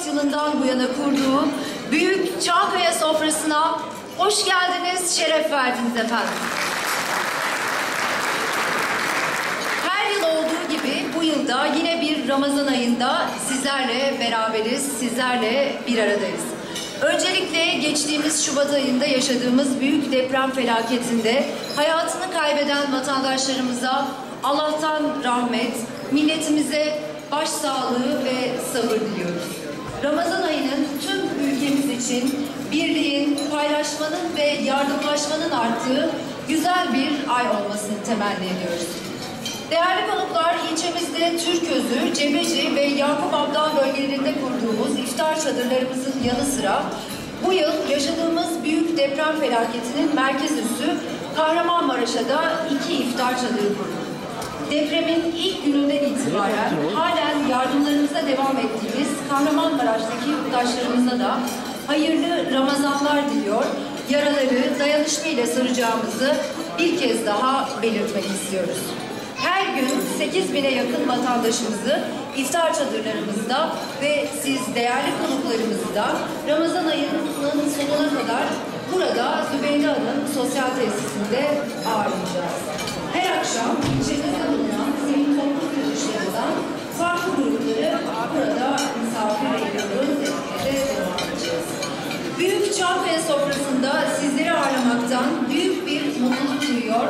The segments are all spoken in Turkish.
2014 yılından bu yana kurduğu büyük Çankaya sofrasına hoş geldiniz, şeref verdiniz efendim. Her yıl olduğu gibi bu yılda yine bir Ramazan ayında sizlerle beraberiz, sizlerle bir aradayız. Öncelikle geçtiğimiz Şubat ayında yaşadığımız büyük deprem felaketinde hayatını kaybeden vatandaşlarımıza Allah'tan rahmet, milletimize başsağlığı ve sabır diliyoruz. Ramazan ayının tüm ülkemiz için birliğin, paylaşmanın ve yardımlaşmanın arttığı güzel bir ay olmasını temenni ediyoruz. Değerli konuklar, ilçemizde Türközü, Cebeci ve Yakup Abdal bölgelerinde kurduğumuz iftar çadırlarımızın yanı sıra bu yıl yaşadığımız büyük deprem felaketinin merkez üssü Kahramanmaraş'a da 2 iftar çadırı kurduk. Depremin ilk gününden itibaren halen yardımlarımıza devam ettiğimiz Kahramanmaraş'taki yurttaşlarımıza da hayırlı Ramazanlar diliyor, yaraları dayanışma ile saracağımızı bir kez daha belirtmek istiyoruz. Her gün 8.000'e yakın vatandaşımızı iftar çadırlarımızda ve siz değerli konuklarımızı da Ramazan ayının sonuna kadar burada Zübeyde Hanım sosyal tesisinde ağırlayacağız. Her akşam ilçemizde bulunan sivil toplum kuruluşlarından farklı grupları burada misafir ediyoruz ve devam edeceğiz. Büyük Çankaya sofrasında sizleri ağırlamaktan büyük bir mutluluk duyuyor.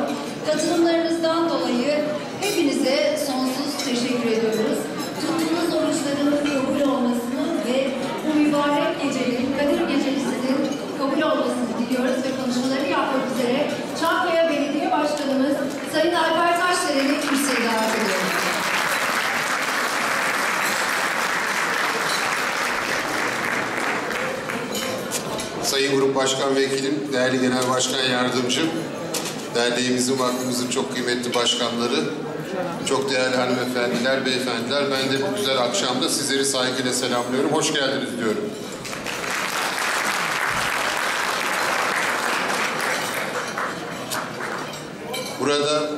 Katılımlarınızdan dolayı hepinize sonsuz teşekkür ediyoruz. Tuttuğunuz oruçların kabul olmasını ve bu mübarek gecenin, Kadir Gecesi'nin kabul olmasını diliyoruz ve konuşmaları yapmak üzere Çankaya Belediye Başkanımız Sayın Alper Taşderen'i kürsüye davet ediyoruz. Sayın Grup Başkan Vekilim, değerli Genel Başkan Yardımcım, derneğimizin, vakfımızın çok kıymetli başkanları, çok değerli hanımefendiler, beyefendiler, ben de bu güzel akşamda sizleri saygıyla selamlıyorum. Hoş geldiniz diyorum. Burada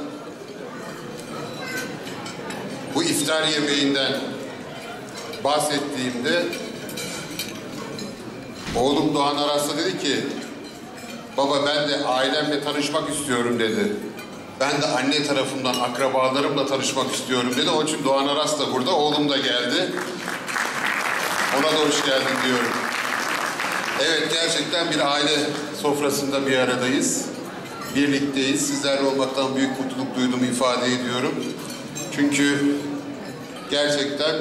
bu iftar yemeğinden bahsettiğimde oğlum Doğan Aras'ta dedi ki, baba ben de ailemle tanışmak istiyorum dedi. Ben de anne tarafımdan akrabalarımla tanışmak istiyorum dedi. Onun için Doğan Aras da burada, oğlum da geldi. Ona da hoş geldin diyorum. Evet, gerçekten bir aile sofrasında bir aradayız. Birlikteyiz. Sizlerle olmaktan büyük mutluluk duyduğumu ifade ediyorum. Çünkü gerçekten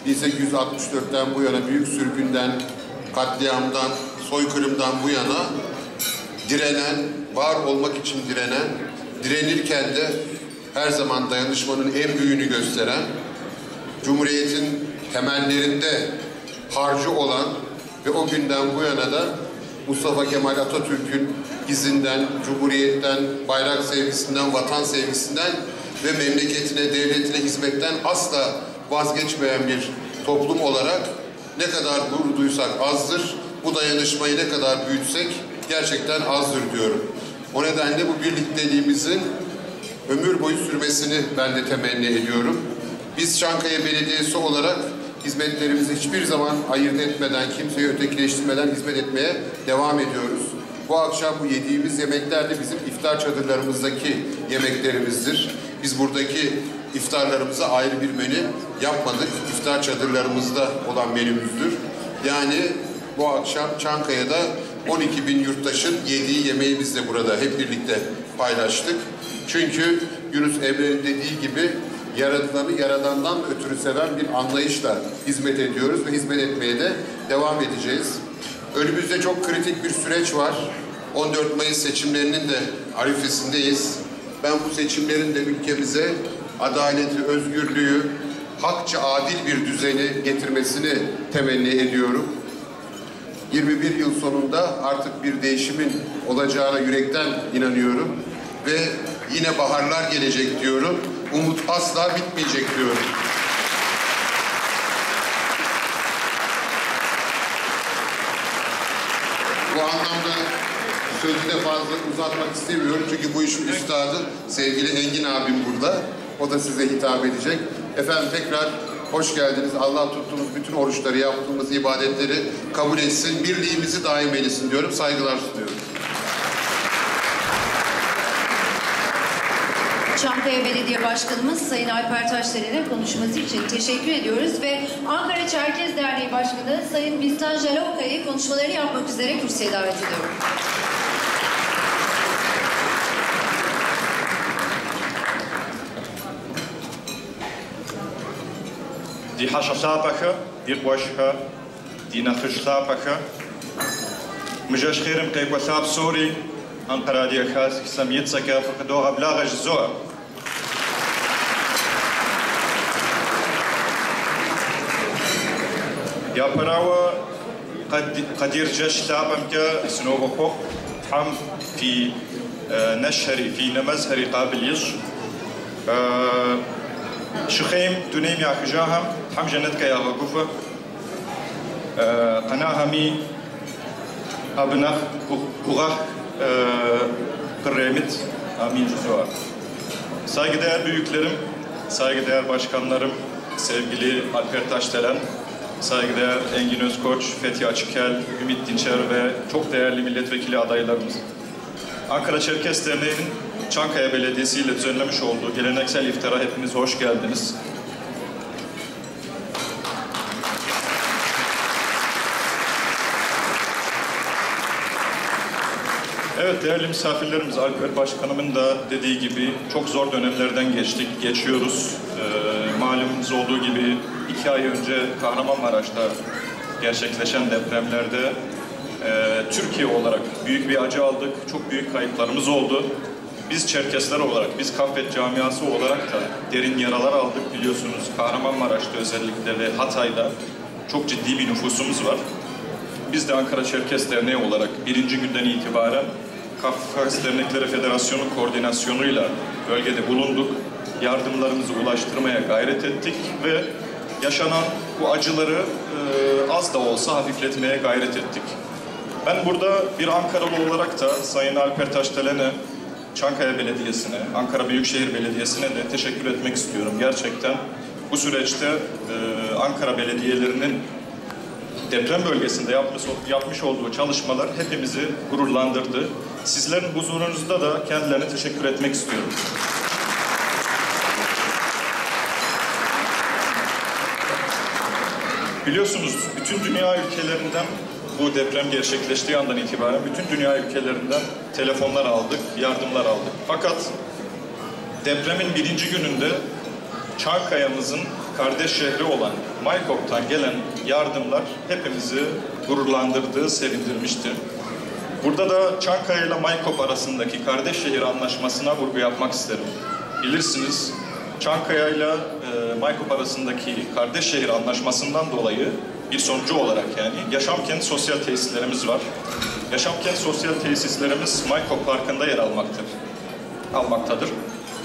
1864'ten bu yana büyük sürgünden, katliamdan, soykırımdan bu yana direnen, var olmak için direnen, direnirken de her zaman dayanışmanın en büyüğünü gösteren, Cumhuriyet'in temellerinde harcı olan ve o günden bu yana da Mustafa Kemal Atatürk'ün izinden, Cumhuriyet'ten, bayrak sevgisinden, vatan sevgisinden ve memleketine, devletine hizmetten asla vazgeçmeyen bir toplum olarak ne kadar gurur duysak azdır, bu dayanışmayı ne kadar büyütsek gerçekten azdır diyorum. O nedenle bu birlikteliğimizin ömür boyu sürmesini ben de temenni ediyorum. Biz Çankaya Belediyesi olarak hizmetlerimizi hiçbir zaman ayırt etmeden, kimseyi ötekileştirmeden hizmet etmeye devam ediyoruz. Bu akşam bu yediğimiz yemekler de bizim iftar çadırlarımızdaki yemeklerimizdir. Biz buradaki iftarlarımıza ayrı bir menü yapmadık. İftar çadırlarımızda olan menümüzdür. Yani bu akşam Çankaya'da 12.000 yurttaşın yediği yemeği biz de burada hep birlikte paylaştık. Çünkü Yunus Emre'nin dediği gibi yaratılanı yaradandan ötürü seven bir anlayışla hizmet ediyoruz ve hizmet etmeye de devam edeceğiz. Önümüzde çok kritik bir süreç var. 14 Mayıs seçimlerinin de arifesindeyiz. Ben bu seçimlerin de ülkemize adaleti, özgürlüğü, hakça adil bir düzeni getirmesini temenni ediyorum. 21 yıl sonunda artık bir değişimin olacağına yürekten inanıyorum ve yine baharlar gelecek diyorum. Umut asla bitmeyecek diyorum. Bu anlamda sözü de fazla uzatmak istemiyorum çünkü bu işin üstadı sevgili Engin abim burada. O da size hitap edecek. Efendim tekrar Hoş geldiniz. Allah tuttuğumuz bütün oruçları, yaptığımız ibadetleri kabul etsin. Birliğimizi daim eylesin diyorum. Saygılar sunuyorum. Çankaya Belediye Başkanımız Sayın Alper Taşdelen'e konuşması için teşekkür ediyoruz ve Ankara Çerkez Derneği Başkanı Sayın Bistan Jalovka'yı konuşmalarını yapmak üzere kürsüye davet ediyorum. Die haşhaşapakı, die boşka, die nakışlapakı, müjeşkirim kaykwasap suri, Ankara diye khas kisam saka fakdo ablagaj zor. يا براوة قدير جيش لابم كا سنوبكو حم في نشهري في نمزهري قابل يش شخيم تنيم يا خجاهم حم جنتك يا غقوفة قناهمي أبنخ كوغخ قريمت amin cüzua. Saygıdeğer büyüklerim, saygıdeğer başkanlarım, sevgili Alper Taşdelen, saygıdeğer Engin Özkoç, Fethi Açıkel, Ümit Dinçer ve çok değerli milletvekili adaylarımız. Ankara Çerkes Derneği'nin Çankaya Belediyesi ile düzenlemiş olduğu geleneksel iftara hepiniz hoş geldiniz. Evet değerli misafirlerimiz, Alper Başkanımın da dediği gibi çok zor dönemlerden geçiyoruz. Malumunuz olduğu gibi 2 ay önce Kahramanmaraş'ta gerçekleşen depremlerde Türkiye olarak büyük bir acı aldık, çok büyük kayıplarımız oldu. Biz Çerkesler olarak, biz Kaffet camiası olarak da derin yaralar aldık biliyorsunuz. Kahramanmaraş'ta özellikle ve Hatay'da çok ciddi bir nüfusumuz var. Biz de Ankara Çerkes Derneği olarak birinci günden itibaren Kafkas Dernekleri Federasyonu koordinasyonuyla bölgede bulunduk. Yardımlarımızı ulaştırmaya gayret ettik ve yaşanan bu acıları az da olsa hafifletmeye gayret ettik. Ben burada bir Ankaralı olarak da Sayın Alper Taşdelen'e, Çankaya Belediyesi'ne, Ankara Büyükşehir Belediyesi'ne de teşekkür etmek istiyorum. Gerçekten bu süreçte Ankara belediyelerinin deprem bölgesinde yapmış olduğu çalışmalar hepimizi gururlandırdı. Sizlerin huzurunuzda da kendilerine teşekkür etmek istiyorum. Biliyorsunuz bütün dünya ülkelerinden bu deprem gerçekleştiği andan itibaren bütün dünya ülkelerinden telefonlar aldık, yardımlar aldık. Fakat depremin birinci gününde Çankaya'mızın kardeş şehri olan Maykop'tan gelen yardımlar hepimizi gururlandırdı, sevindirmişti. Burada da Çankaya ile Maykop arasındaki kardeş şehir anlaşmasına vurgu yapmak isterim. Bilirsiniz, Çankaya ile Maykop arasındaki kardeş şehir anlaşmasından dolayı bir sonucu olarak yani Yaşamkent sosyal tesislerimiz var. Yaşamkent sosyal tesislerimiz Maykop Parkı'nda yer almaktadır.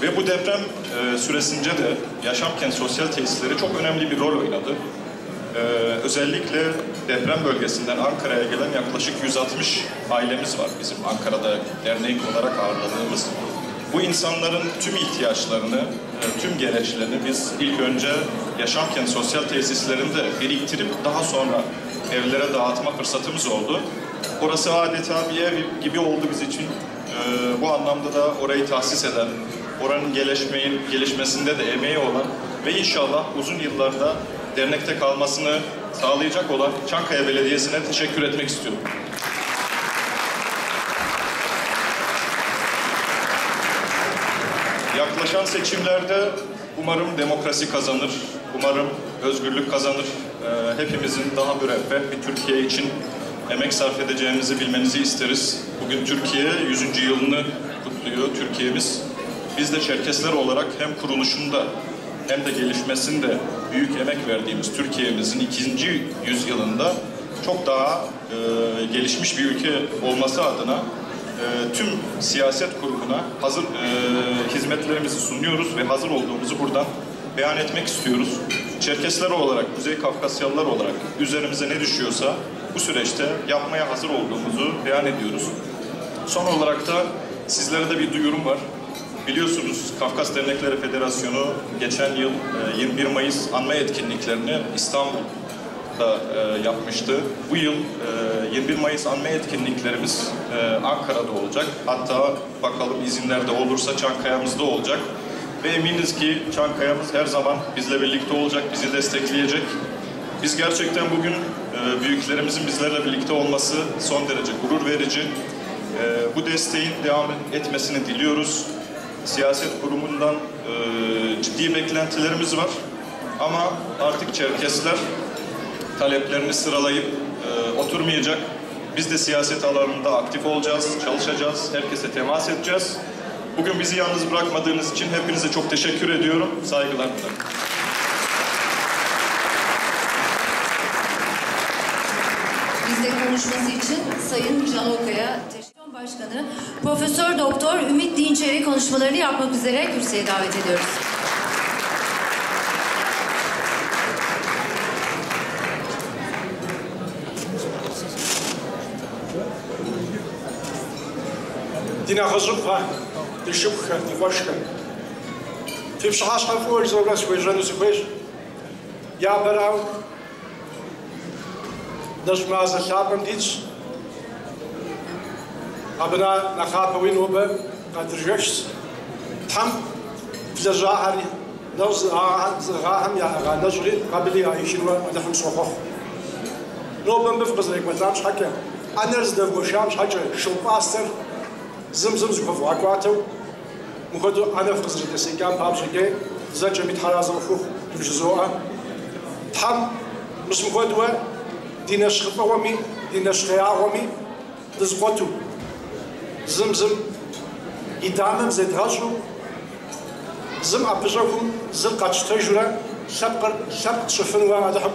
Ve bu deprem süresince de Yaşamkent sosyal tesisleri çok önemli bir rol oynadı. Özellikle deprem bölgesinden Ankara'ya gelen yaklaşık 160 ailemiz var bizim Ankara'da dernek olarak ağırladığımız. Bu insanların tüm ihtiyaçlarını, tüm gereçlerini biz ilk önce Yaşamkent sosyal tesislerinde biriktirip daha sonra evlere dağıtma fırsatımız oldu. Orası adeta bir ev gibi oldu biz için. Bu anlamda da orayı tahsis eden, oranın gelişmesinde de emeği olan ve inşallah uzun yıllarda dernekte kalmasını sağlayacak olan Çankaya Belediyesi'ne teşekkür etmek istiyorum. Yaklaşan seçimlerde umarım demokrasi kazanır, umarım özgürlük kazanır. Hepimizin daha müreffeh bir Türkiye için emek sarf edeceğimizi bilmenizi isteriz. Bugün Türkiye 100. yılını kutluyor Türkiye'miz. Biz de Çerkesler olarak hem kuruluşunda hem de gelişmesinde büyük emek verdiğimiz Türkiye'mizin 2. yüzyılında çok daha gelişmiş bir ülke olması adına tüm siyaset kurumuna hazır hizmetlerimizi sunuyoruz ve hazır olduğumuzu buradan beyan etmek istiyoruz. Çerkesler olarak, Kuzey Kafkasyalılar olarak üzerimize ne düşüyorsa bu süreçte yapmaya hazır olduğumuzu beyan ediyoruz. Son olarak da sizlere de bir duyurum var. Biliyorsunuz Kafkas Dernekleri Federasyonu geçen yıl 21 Mayıs anma etkinliklerini İstanbul'da yapmıştı. Bu yıl 21 Mayıs anma etkinliklerimiz Ankara'da olacak. Hatta bakalım izinlerde olursa Çankaya'mızda olacak. Ve eminiz ki Çankaya'mız her zaman bizle birlikte olacak, bizi destekleyecek. Biz gerçekten bugün büyüklerimizin bizlerle birlikte olması son derece gurur verici. Bu desteğin devam etmesini diliyoruz. Siyaset kurumundan ciddi beklentilerimiz var. Ama artık Çerkesler taleplerini sıralayıp oturmayacak. Biz de siyaset alanında aktif olacağız, çalışacağız, herkese temas edeceğiz. Bugün bizi yalnız bırakmadığınız için hepinize çok teşekkür ediyorum. Saygılar dilerim. Bizle konuşması için Sayın Can Okay'a teşekkür Başkanı Profesör Doktor Ümit Dinçer'i konuşmalarını yapmak üzere kürsüye davet ediyoruz. Dinahazukha, dişukha, divaşka. Tipşahasha fuor zorgas vejanu sukweş. Ya berav. Nazmaza şapam diç. Abna nakapawin oba kadrjöş. Tam fizahari. Naz aham ya nazri qabli aishin wa adham sokhokh. Nobam bifqazrek matam shaka. Anerz davgosham shaka shulpaster. Zımzım zıkofu akvato. Mukhadu ana fqazrek sekam babjike. Zacha mit harazam khukh tujzoa. Tam musmukhadwa dinashkhawami dinashkhawami dizqatu. Zımzım idamım zedraju zım apıjakum zım kaçta jura şap şofun ve adham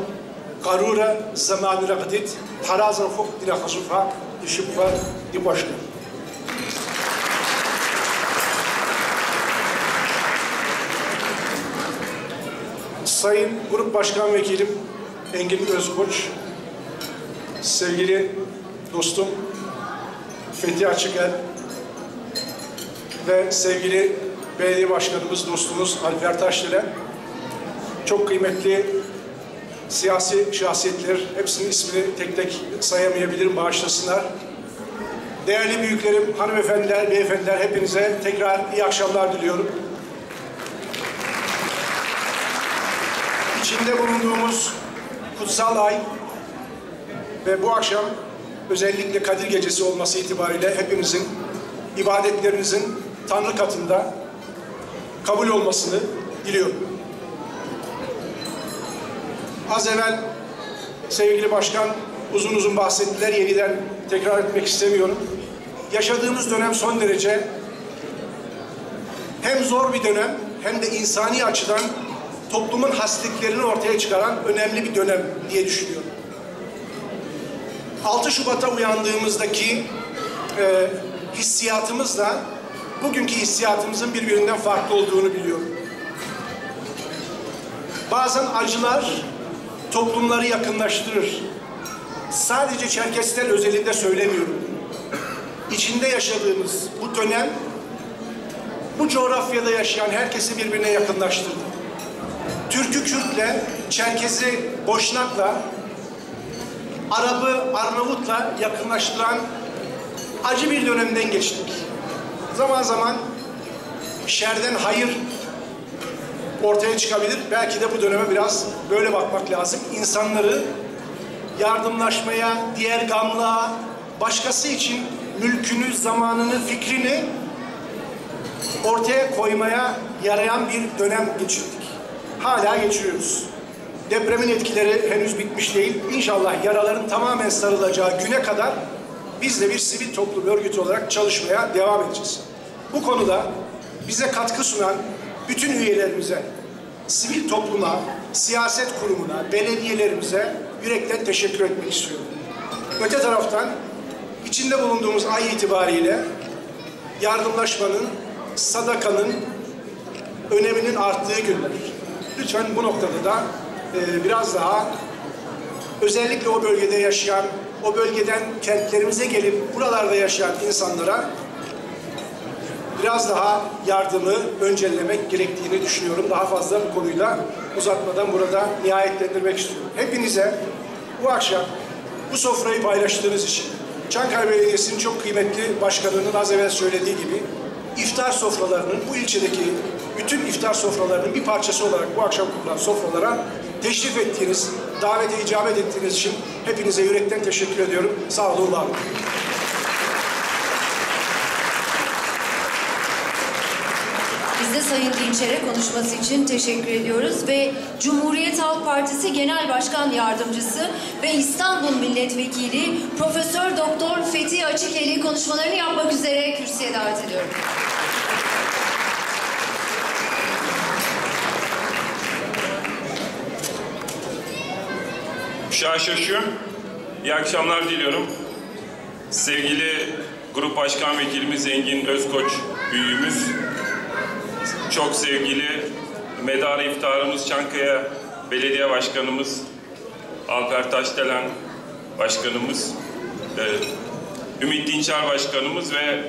qarura zamanı raqdit harazan khuk dina khasufa dişibwa dibaşka. Sayın Grup Başkan Vekilim Engin Özkoç, sevgili dostum Fethi Açıkel ve sevgili belediye başkanımız, dostumuz Alper Taşdelen, çok kıymetli siyasi şahsiyetler, hepsinin ismini tek tek sayamayabilirim, bağışlasınlar. Değerli büyüklerim, hanımefendiler, beyefendiler, hepinize tekrar iyi akşamlar diliyorum. İçinde bulunduğumuz kutsal ay ve bu akşam özellikle Kadir Gecesi olması itibariyle hepimizin ibadetlerinizin Tanrı katında kabul olmasını diliyorum. Az evvel sevgili başkan uzun uzun bahsettiler, yeniden tekrar etmek istemiyorum. Yaşadığımız dönem son derece hem zor bir dönem hem de insani açıdan toplumun hasletlerini ortaya çıkaran önemli bir dönem diye düşünüyorum. 6 Şubat'a uyandığımızdaki hissiyatımızla bugünkü hissiyatımızın birbirinden farklı olduğunu biliyorum. Bazen acılar toplumları yakınlaştırır. Sadece Çerkesler özelinde söylemiyorum. İçinde yaşadığımız bu dönem bu coğrafyada yaşayan herkesi birbirine yakınlaştırdı. Türk'ü Kürt'le, Çerkez'i Boşnak'la, Arap'ı Arnavut'la yakınlaştıran acı bir dönemden geçtik. Zaman zaman şerden hayır ortaya çıkabilir. Belki de bu döneme biraz böyle bakmak lazım. İnsanları yardımlaşmaya, diğer gamlığa, başkası için mülkünü, zamanını, fikrini ortaya koymaya yarayan bir dönem geçirdik. Hala geçiriyoruz. Depremin etkileri henüz bitmiş değil. İnşallah yaraların tamamen sarılacağı güne kadar biz de bir sivil toplum örgütü olarak çalışmaya devam edeceğiz. Bu konuda bize katkı sunan bütün üyelerimize, sivil topluma, siyaset kurumuna, belediyelerimize yürekten teşekkür etmek istiyorum. Öte taraftan içinde bulunduğumuz ay itibariyle yardımlaşmanın, sadakanın öneminin arttığı günler. Lütfen bu noktada da biraz daha özellikle o bölgede yaşayan, o bölgeden kentlerimize gelip buralarda yaşayan insanlara biraz biraz daha yardımı öncelemek gerektiğini düşünüyorum. Daha fazla bu konuyu da uzatmadan burada nihayetlendirmek istiyorum. Hepinize bu akşam bu sofrayı paylaştığınız için, Çankaya Belediyesi'nin çok kıymetli başkanının az evvel söylediği gibi iftar sofralarının, bu ilçedeki bütün iftar sofralarının bir parçası olarak bu akşam kurulan sofralara teşrif ettiğiniz, davete icabet ettiğiniz için hepinize yürekten teşekkür ediyorum. Sağ olun, var olun. Biz de Sayın Dinçer'e konuşması için teşekkür ediyoruz ve Cumhuriyet Halk Partisi Genel Başkan Yardımcısı ve İstanbul Milletvekili Profesör Doktor Fethi Açıkeli konuşmalarını yapmak üzere kürsüye davet ediyorum. Şaşaşım, iyi akşamlar diliyorum. Sevgili Grup Başkan Vekilimiz Engin Özkoç büyüğümüz, çok sevgili medarı iftarımız Çankaya Belediye Başkanımız Alper Taşdelen Başkanımız, Ümit Dinçer Başkanımız ve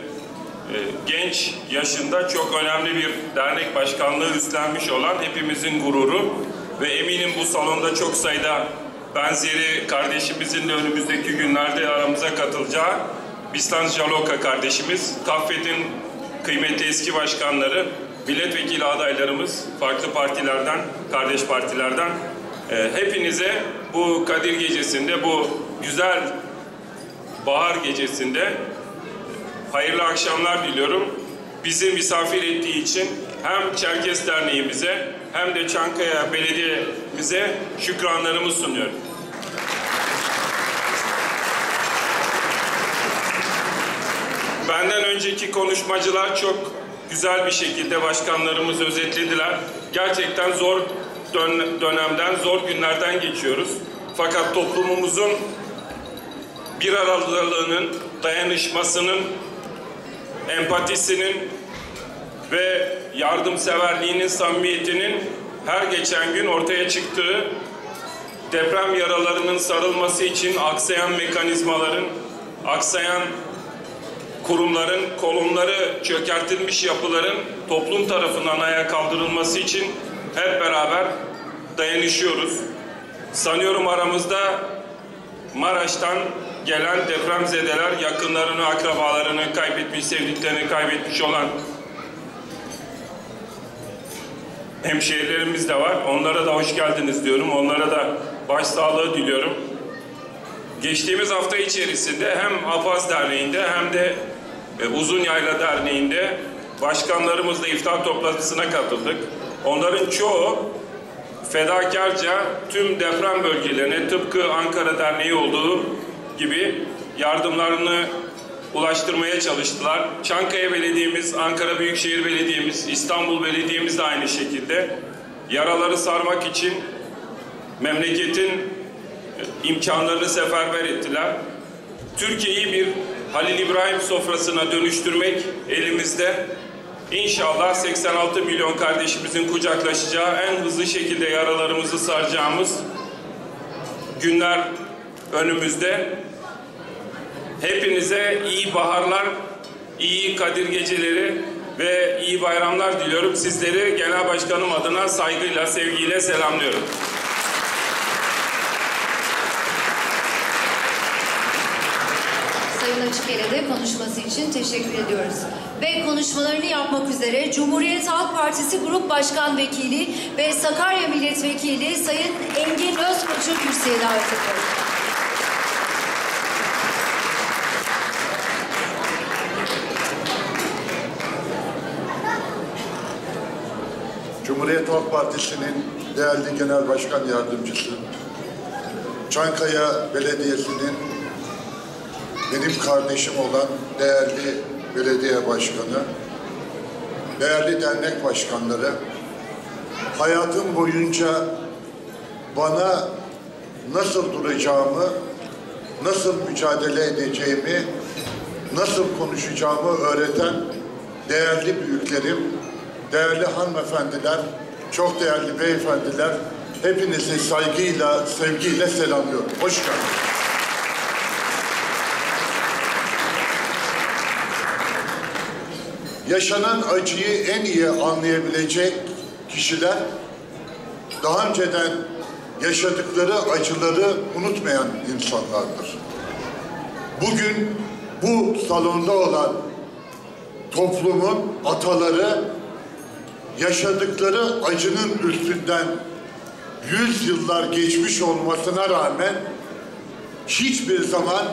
genç yaşında çok önemli bir dernek başkanlığı üstlenmiş olan hepimizin gururu ve eminim bu salonda çok sayıda benzeri kardeşimizin de önümüzdeki günlerde aramıza katılacağı Bistan Jaloka kardeşimiz, KAFED'in kıymetli eski başkanları, milletvekili adaylarımız, farklı partilerden, kardeş partilerden hepinize bu Kadir Gecesi'nde, bu güzel bahar gecesinde hayırlı akşamlar diliyorum. Bizi misafir ettiği için hem Çerkes Derneğimize hem de Çankaya Belediye'mize şükranlarımı sunuyorum. Benden önceki konuşmacılar çok güzel bir şekilde başkanlarımız özetlediler. Gerçekten zor dönemden, zor günlerden geçiyoruz. Fakat toplumumuzun bir aralığının, dayanışmasının, empatisinin ve yardımseverliğinin, samimiyetinin her geçen gün ortaya çıktığı, deprem yaralarının sarılması için aksayan mekanizmaların, aksayan kurumların, kolonları çökertilmiş yapıların toplum tarafından ayağa kaldırılması için hep beraber dayanışıyoruz. Sanıyorum aramızda Maraş'tan gelen depremzedeler, yakınlarını, akrabalarını kaybetmiş, sevdiklerini kaybetmiş olan hemşehrilerimiz de var. Onlara da hoş geldiniz diyorum. Onlara da başsağlığı diliyorum. Geçtiğimiz hafta içerisinde hem Apaz Derneği'nde hem de Uzun Yayla Derneği'nde başkanlarımızla iftar toplantısına katıldık. Onların çoğu fedakarca tüm deprem bölgelerine, tıpkı Ankara Derneği olduğu gibi yardımlarını ulaştırmaya çalıştılar. Çankaya Belediye'miz, Ankara Büyükşehir Belediye'miz, İstanbul Belediye'miz de aynı şekilde yaraları sarmak için memleketin imkanlarını seferber ettiler. Türkiye'yi bir Halil İbrahim sofrasına dönüştürmek elimizde. İnşallah 86 milyon kardeşimizin kucaklaşacağı, en hızlı şekilde yaralarımızı saracağımız günler önümüzde. Hepinize iyi baharlar, iyi Kadir Geceleri ve iyi bayramlar diliyorum. Sizleri Genel Başkanım adına saygıyla, sevgiyle selamlıyorum. Sayın Açıkel'e de konuşması için teşekkür ediyoruz. Ve konuşmalarını yapmak üzere Cumhuriyet Halk Partisi Grup Başkan Vekili ve Sakarya Milletvekili Sayın Engin Özkoç'u kürsüye davet ediyoruz. Cumhuriyet Halk Partisi'nin değerli Genel Başkan Yardımcısı, Çankaya Belediyesi'nin benim kardeşim olan değerli belediye başkanı, değerli dernek başkanları, hayatım boyunca bana nasıl duracağımı, nasıl mücadele edeceğimi, nasıl konuşacağımı öğreten değerli büyüklerim, değerli hanımefendiler, çok değerli beyefendiler, hepinizi saygıyla, sevgiyle selamlıyorum. Hoş geldiniz. yaşanan acıyı en iyi anlayabilecek kişiler daha önceden yaşadıkları acıları unutmayan insanlardır. Bugün bu salonda olan toplumun ataları yaşadıkları acının üstünden 100 yıllar geçmiş olmasına rağmen hiçbir zaman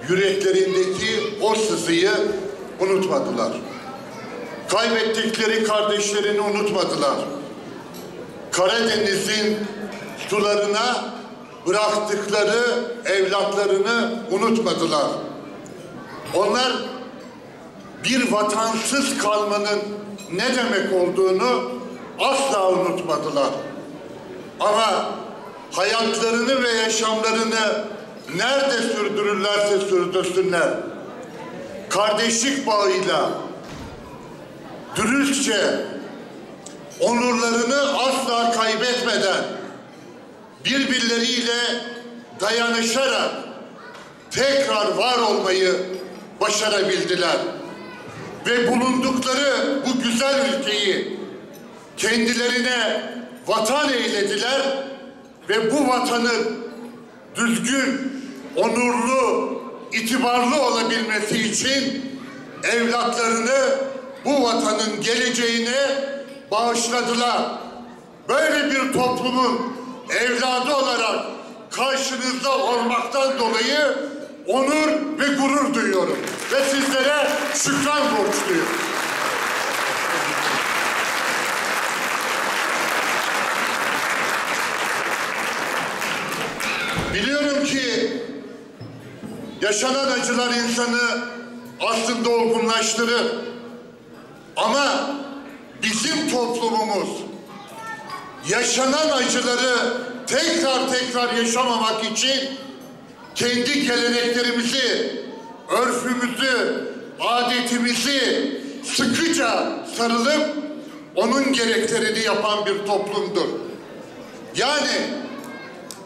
yüreklerindeki o sızıyı unutmadılar. Kaybettikleri kardeşlerini unutmadılar. Karadeniz'in sularına bıraktıkları evlatlarını unutmadılar. Onlar bir vatansız kalmanın ne demek olduğunu asla unutmadılar. Ama hayatlarını ve yaşamlarını nerede sürdürürlerse sürdürsünler, kardeşlik bağıyla dürüstçe onurlarını asla kaybetmeden birbirleriyle dayanışarak tekrar var olmayı başarabildiler. Ve bulundukları bu güzel ülkeyi kendilerine vatan eylediler ve bu vatanın düzgün, onurlu, itibarlı olabilmesi için evlatlarını bu vatanın geleceğine bağışladılar. Böyle bir toplumun evladı olarak karşınızda olmaktan dolayı onur ve gurur duyuyorum. Ve sizlere şükran borçluyum. Biliyorum ki yaşanan acılar insanı aslında olgunlaştırır. Ama bizim toplumumuz yaşanan acıları tekrar yaşamamak için kendi geleneklerimizi, örfümüzü, adetimizi sıkıca sarılıp onun gereklerini yapan bir toplumdur. Yani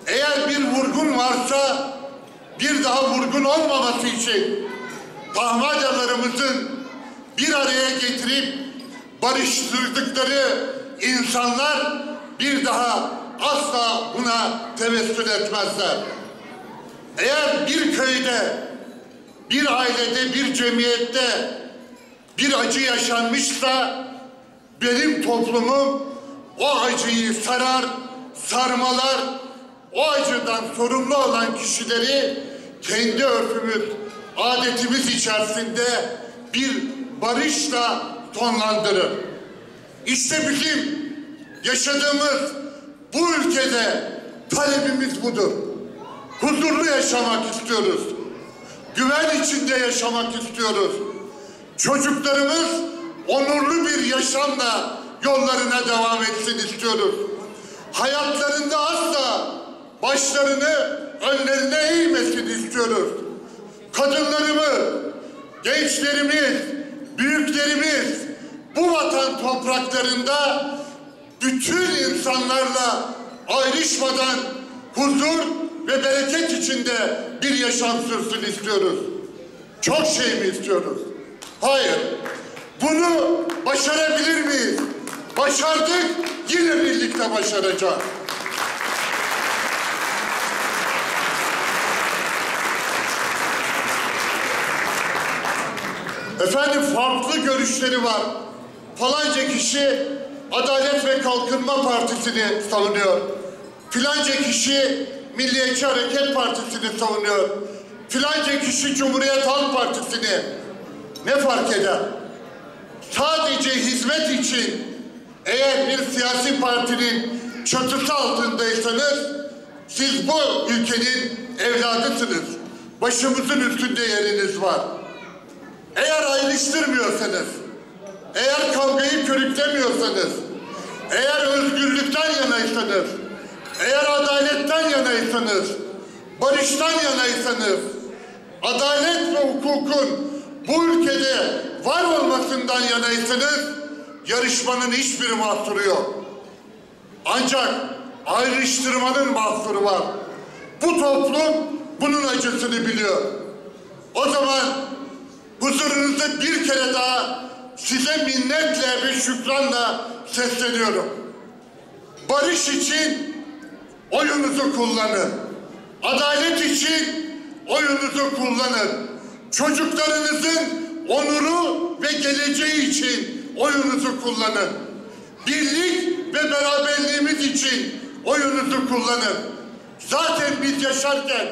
eğer bir vurgun varsa bir daha vurgun olmaması için tahmacalarımızın bir araya getirip barıştırdıkları insanlar bir daha asla buna tevessül etmezler. Eğer bir köyde, bir ailede, bir cemiyette bir acı yaşanmışsa benim toplumum o acıyı sarar, sarmalar, o acıdan sorumlu olan kişileri kendi örfümüz, adetimiz içerisinde bir barışla sonlandırır. İşte bizim yaşadığımız bu ülkede talebimiz budur. Huzurlu yaşamak istiyoruz. Güven içinde yaşamak istiyoruz. Çocuklarımız onurlu bir yaşamla yollarına devam etsin istiyoruz. Hayatlarında asla başlarını önlerine eğmesin istiyoruz. Kadınlarımız, gençlerimiz, büyüklerimiz bu vatan topraklarında bütün insanlarla ayrışmadan huzur ve bereket içinde bir yaşam sürsün istiyoruz. Çok şey mi istiyoruz? Hayır. Bunu başarabilir miyiz? Başardık, yine birlikte başaracağız. Efendim farklı görüşleri var. Falanca kişi Adalet ve Kalkınma Partisi'ni savunuyor. Filanca kişi Milliyetçi Hareket Partisi'ni savunuyor. Filanca kişi Cumhuriyet Halk Partisi'ni. Ne fark eder? Sadece hizmet için eğer bir siyasi partinin çatısı altındaysanız siz bu ülkenin evladısınız. Başımızın üstünde yeriniz var. Eğer ayrıştırmıyorsanız, eğer kavgayı körüklemiyorsanız, eğer özgürlükten yanaysanız, eğer adaletten yanaysanız, barıştan yanaysanız, adalet ve hukukun bu ülkede var olmasından yanaysanız, yarışmanın hiçbir mahsuru yok. Ancak ayrıştırmanın mahsuru var. Bu toplum bunun acısını biliyor. O zaman huzurunuza bir kere daha size minnetle ve şükranla sesleniyorum. Barış için oyunuzu kullanın. Adalet için oyunuzu kullanın. Çocuklarınızın onuru ve geleceği için oyunuzu kullanın. Birlik ve beraberliğimiz için oyunuzu kullanın. Zaten biz yaşarken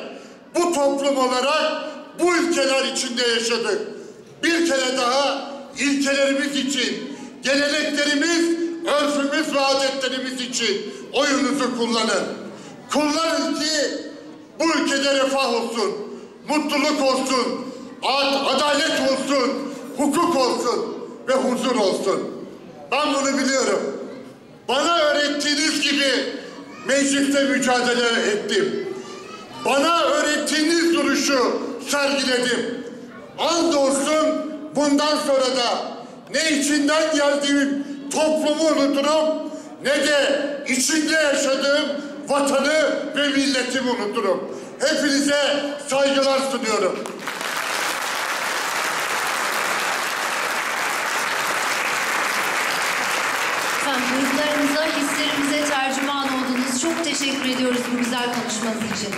bu toplum olarak bu ülkeler içinde yaşadık. Bir kere daha ilkelerimiz için, geleneklerimiz, örfümüz ve adetlerimiz için oyunuzu kullanın. Kullanın ki bu ülkede refah olsun, mutluluk olsun, adalet olsun, hukuk olsun ve huzur olsun. Ben bunu biliyorum. Bana öğrettiğiniz gibi mecliste mücadele ettim. Bana öğrettiğiniz duruşu sergiledim. Andolsun bundan sonra da ne içinden geldiğim toplumu unuturum, ne de içinde yaşadığım vatanı ve milletimi unuturum. Hepinize saygılar sunuyorum. Duygularımıza, hislerimize tercüman oldunuz. Çok teşekkür ediyoruz bu güzel konuşmanız için.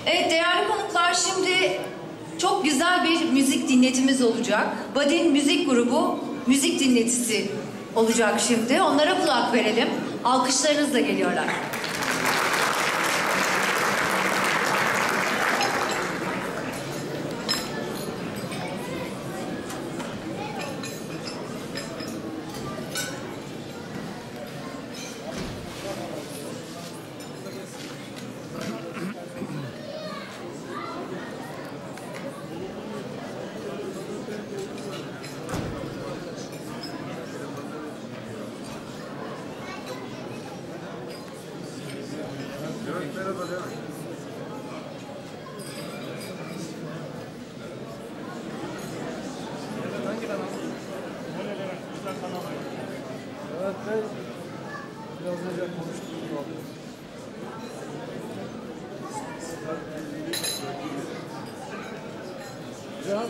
Evet değerli konuklar, şimdi çok güzel bir müzik dinletimiz olacak. Badin Müzik Grubu müzik dinletisi olacak şimdi. Onlara kulak verelim. Alkışlarınızla geliyorlar. Biraz önce konuştuğumuz oldu. Cevap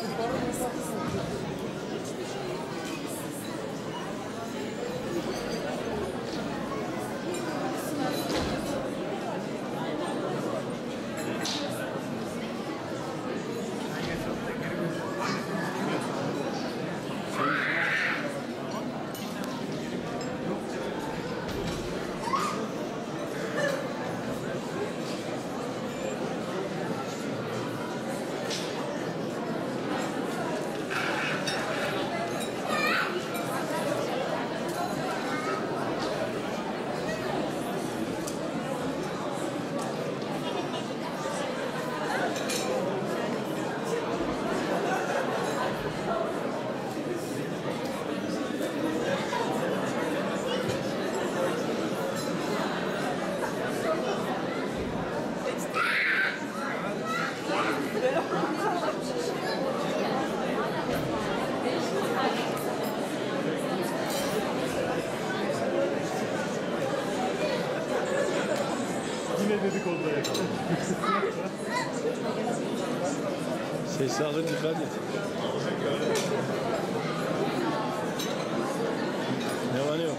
dedikoduya yapalım. Sesi alın, dikkat et. Ne var ne yok?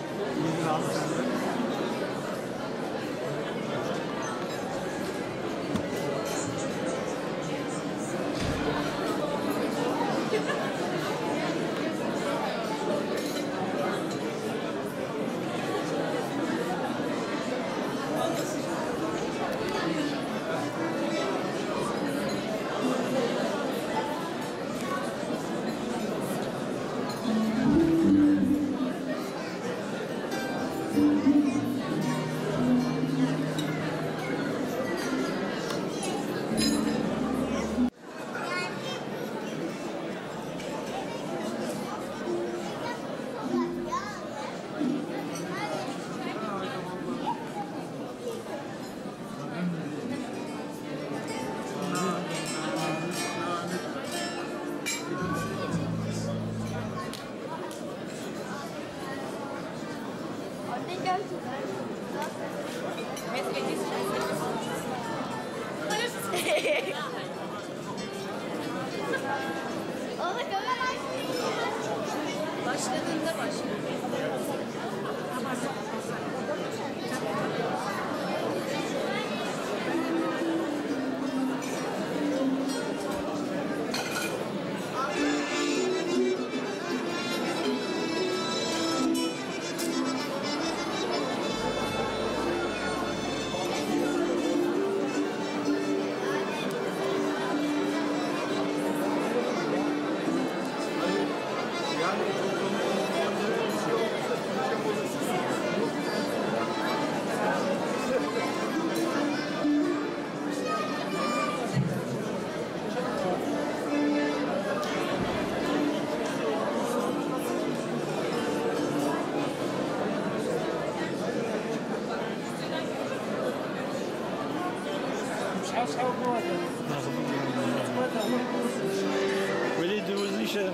وليد وزيشة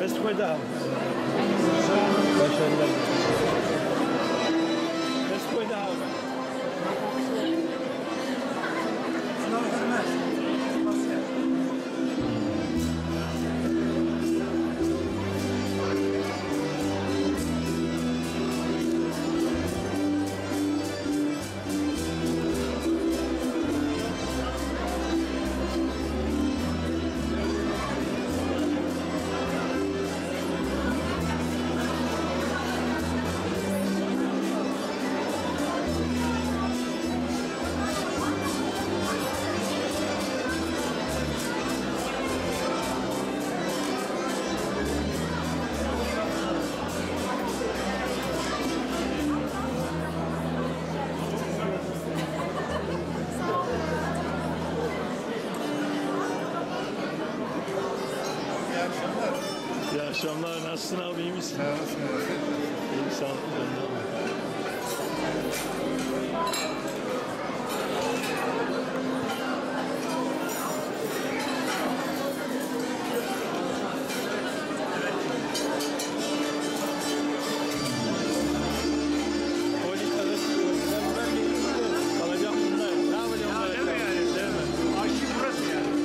بس كويدا başarılar bes كويدا İyi akşamlar. Nasılsın abi? İyi misin? İyi, sağ ol. Kalacak bunlar. Ne yapacağım? Değil mi yani? Değil mi? Aşçı burası yani.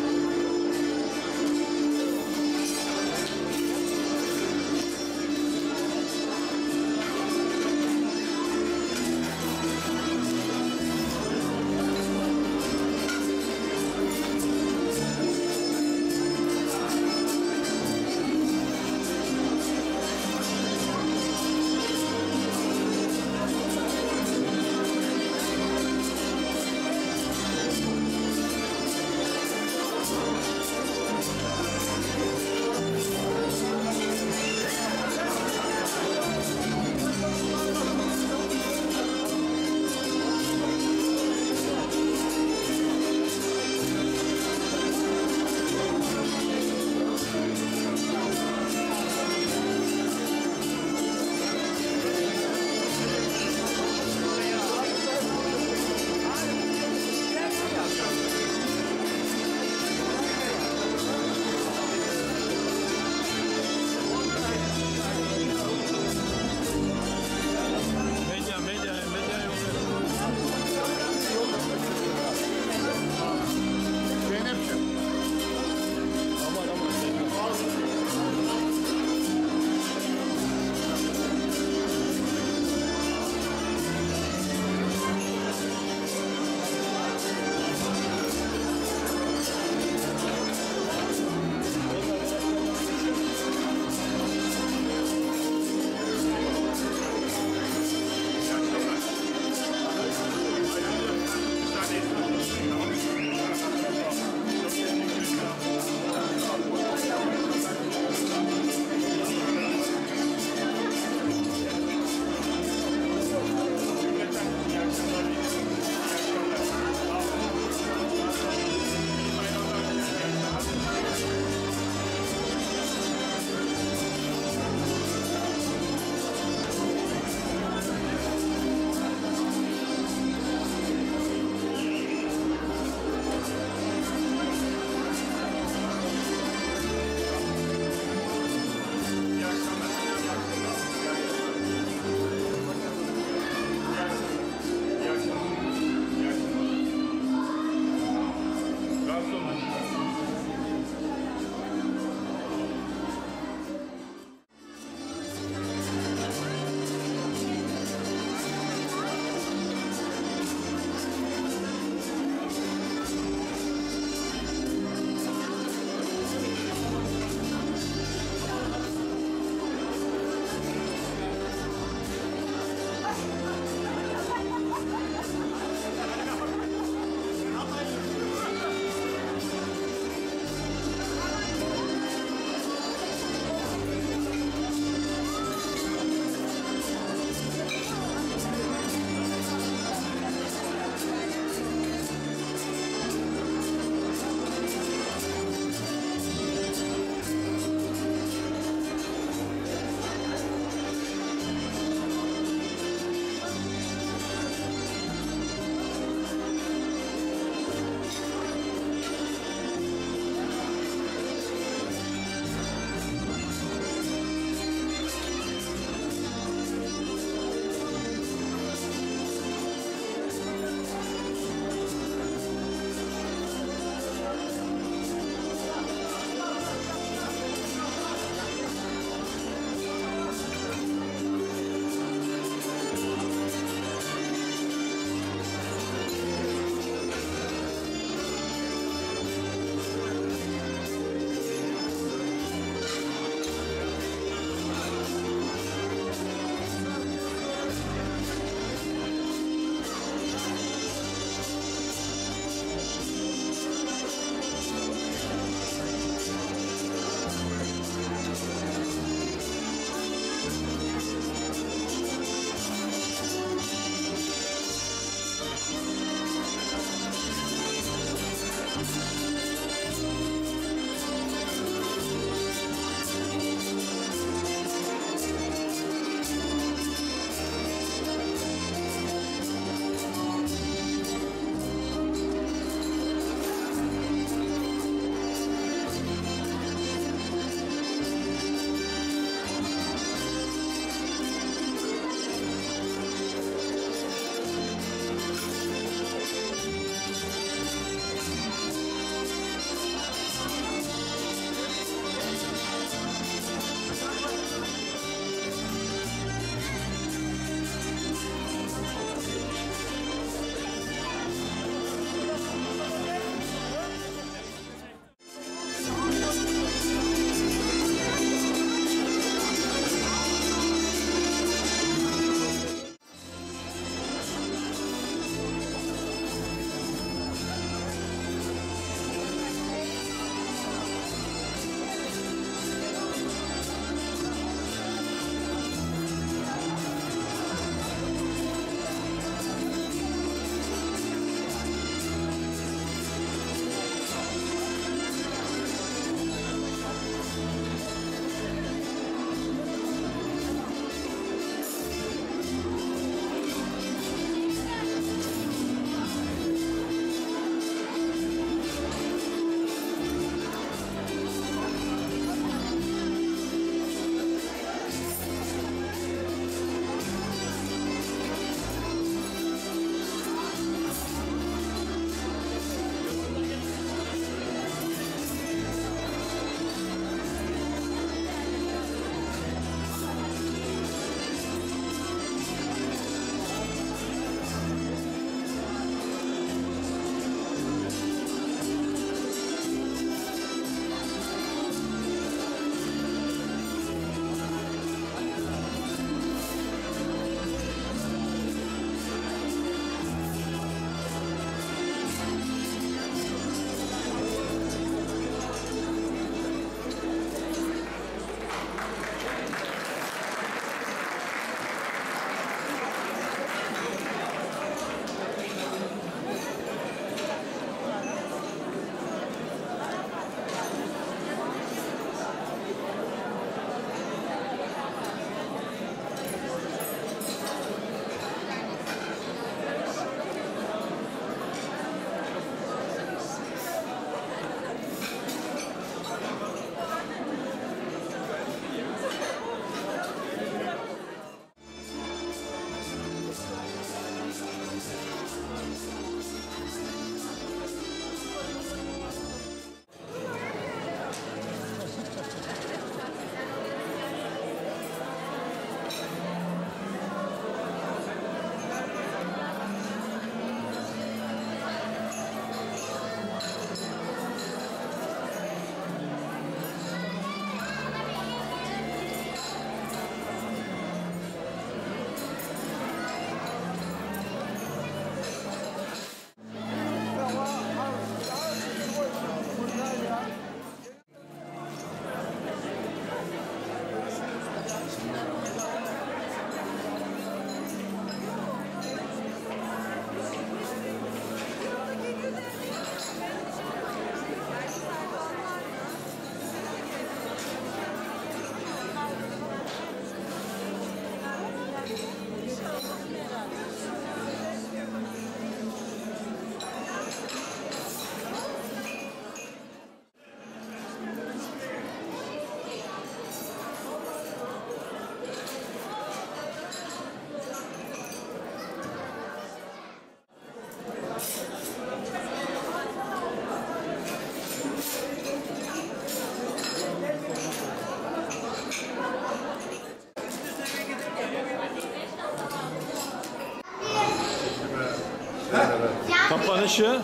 kapanışı.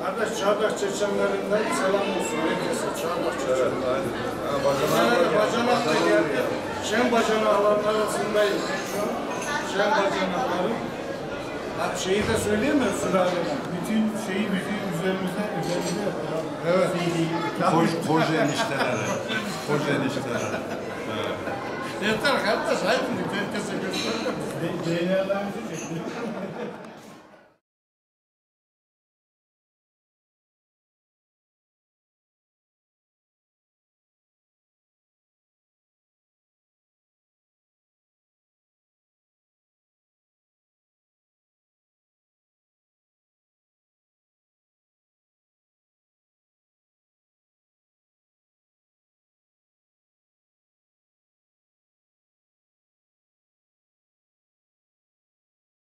Kardeş Çağdaş Çeçenlerinden selam olsun herkese. Çağdaş Çeçenler. Bacanak da geldi. Şen bacanakların arasındayım. Şen bacanakları. Bak şeyi de söyleyeyim mi sülaleden? Bütün şeyi bizim üzerimize yapıyor. Evet. Koca eniştelere. Koca eniştelere. Yeter kardeş, haydi herkese gösterdim. Değerlerimizi çekiyor.